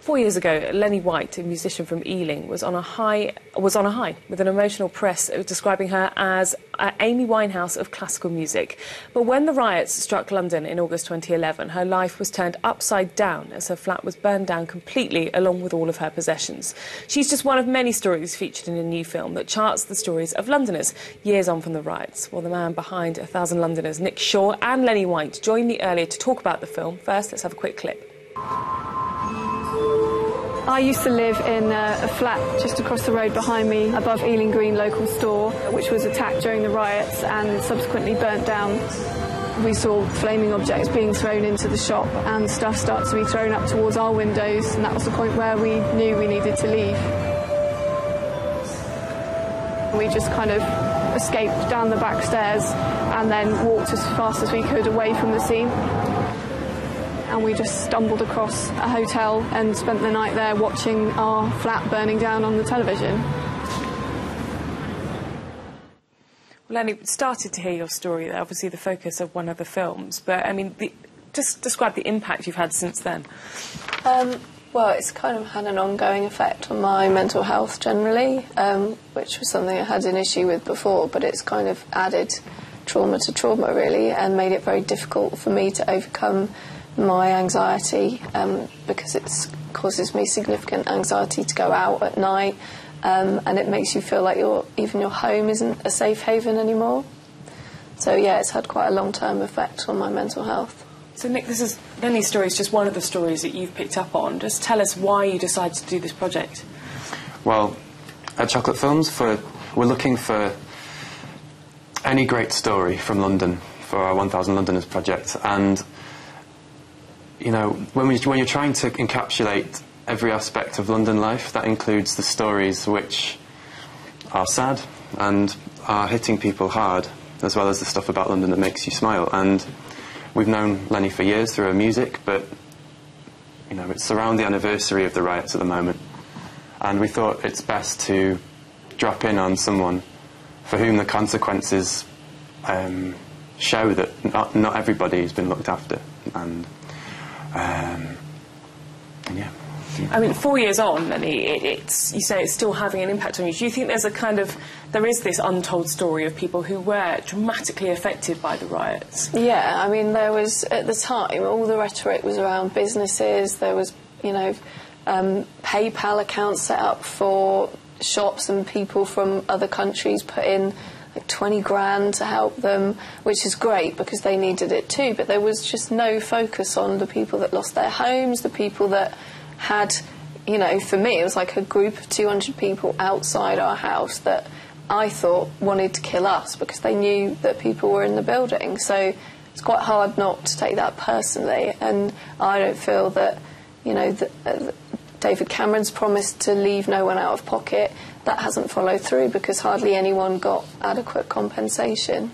4 years ago, Leni White, a musician from Ealing, was on a high with an emotional press describing her as Amy Winehouse of classical music. But when the riots struck London in August 2011, her life was turned upside down as her flat was burned down completely along with all of her possessions. She's just one of many stories featured in a new film that charts the stories of Londoners years on from the riots. Well, the man behind 1,000 Londoners, Nick Shaw, and Leni White joined me earlier to talk about the film. First, let's have a quick clip. I used to live in a flat just across the road behind me, above Ealing Green local store, which was attacked during the riots and subsequently burnt down. We saw flaming objects being thrown into the shop and stuff start to be thrown up towards our windows, and that was the point where we knew we needed to leave. We just kind of escaped down the back stairs and then walked as fast as we could away from the scene. And we just stumbled across a hotel and spent the night there watching our flat burning down on the television. Well, Leni, started to hear your story there, obviously the focus of one of the films, but I mean, just describe the impact you've had since then. Well, it's kind of had an ongoing effect on my mental health generally, which was something I had an issue with before, but it's kind of added trauma to trauma really and made it very difficult for me to overcome my anxiety, because it causes me significant anxiety to go out at night, and it makes you feel like even your home isn't a safe haven anymore. So yeah, it's had quite a long-term effect on my mental health. So Nick, Leni's story is just one of the stories that you've picked up on. Just tell us why you decided to do this project. Well, at Chocolate Films, we're looking for any great story from London for our 1,000 Londoners project, and you know, when you're trying to encapsulate every aspect of London life, that includes the stories which are sad and are hitting people hard, as well as the stuff about London that makes you smile. And we've known Leni for years through her music, but you know, it's around the anniversary of the riots at the moment, and we thought it's best to drop in on someone for whom the consequences show that not everybody has been looked after. And yeah. I mean, 4 years on, Leni, you say it's still having an impact on you. Do you think there is this untold story of people who were dramatically affected by the riots? Yeah, I mean, there was, at the time, all the rhetoric was around businesses. There was, you know, PayPal accounts set up for shops, and people from other countries put in like 20 grand to help them, which is great because they needed it too, but there was just no focus on the people that lost their homes, the people that had, you know, for me it was like a group of 200 people outside our house that I thought wanted to kill us because they knew that people were in the building. So it's quite hard not to take that personally, and I don't feel that, you know, David Cameron's promised to leave no one out of pocket. That hasn't followed through because hardly anyone got adequate compensation.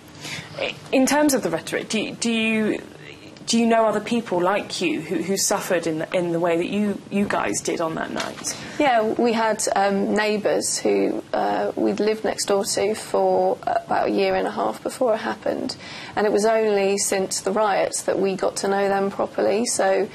In terms of the rhetoric, do you know other people like you who suffered in the way that you guys did on that night? Yeah, we had neighbours who we'd lived next door to for about a year and a half before it happened, and it was only since the riots that we got to know them properly. So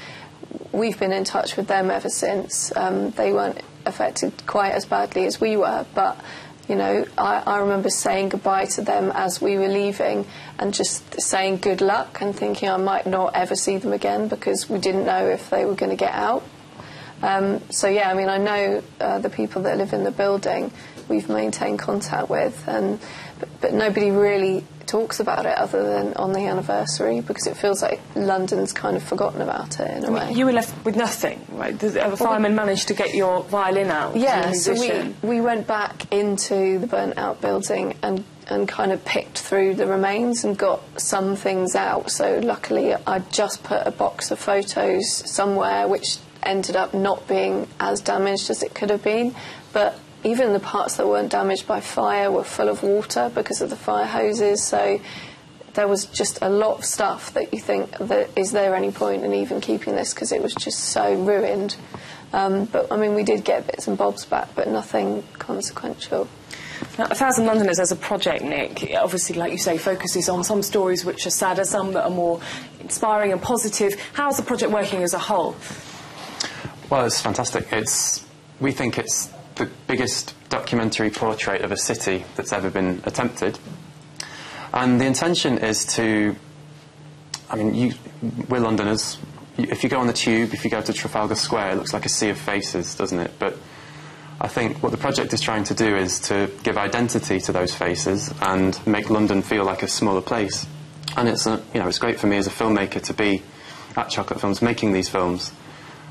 we've been in touch with them ever since. They weren't affected quite as badly as we were, but you know, I remember saying goodbye to them as we were leaving and just saying good luck and thinking I might not ever see them again because we didn't know if they were going to get out. So yeah, I mean, I know the people that live in the building we've maintained contact with, but nobody really talks about it other than on the anniversary because it feels like London's kind of forgotten about it in a way. You were left with nothing, right? The firemen managed to get your violin out. Yeah, so we went back into the burnt out building and kind of picked through the remains and got some things out. So luckily I just put a box of photos somewhere which ended up not being as damaged as it could have been, but even the parts that weren't damaged by fire were full of water because of the fire hoses, so there was just a lot of stuff that you think, that is there any point in even keeping this because it was just so ruined. But I mean, we did get bits and bobs back, but nothing consequential. Now, 1,000 Londoners as a project, Nick, obviously, like you say, focuses on some stories which are sadder, some that are more inspiring and positive. How's the project working as a whole? Well, it's fantastic. We think it's the biggest documentary portrait of a city that's ever been attempted. And the intention is to, I mean, we're Londoners. If you go on the tube, if you go to Trafalgar Square, it looks like a sea of faces, doesn't it? But I think what the project is trying to do is to give identity to those faces and make London feel like a smaller place. And it's great for me as a filmmaker to be at Chocolate Films making these films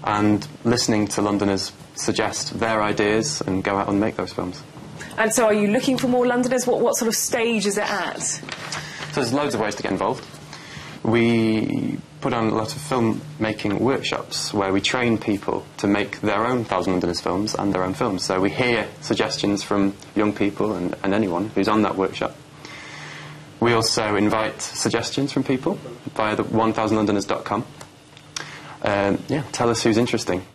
and listening to Londoners suggest their ideas and go out and make those films. And so are you looking for more Londoners? What sort of stage is it at? So there's loads of ways to get involved. We put on a lot of filmmaking workshops where we train people to make their own Thousand Londoners films and their own films. So we hear suggestions from young people and anyone who's on that workshop. We also invite suggestions from people via the 1000londoners.com. Tell us who's interesting.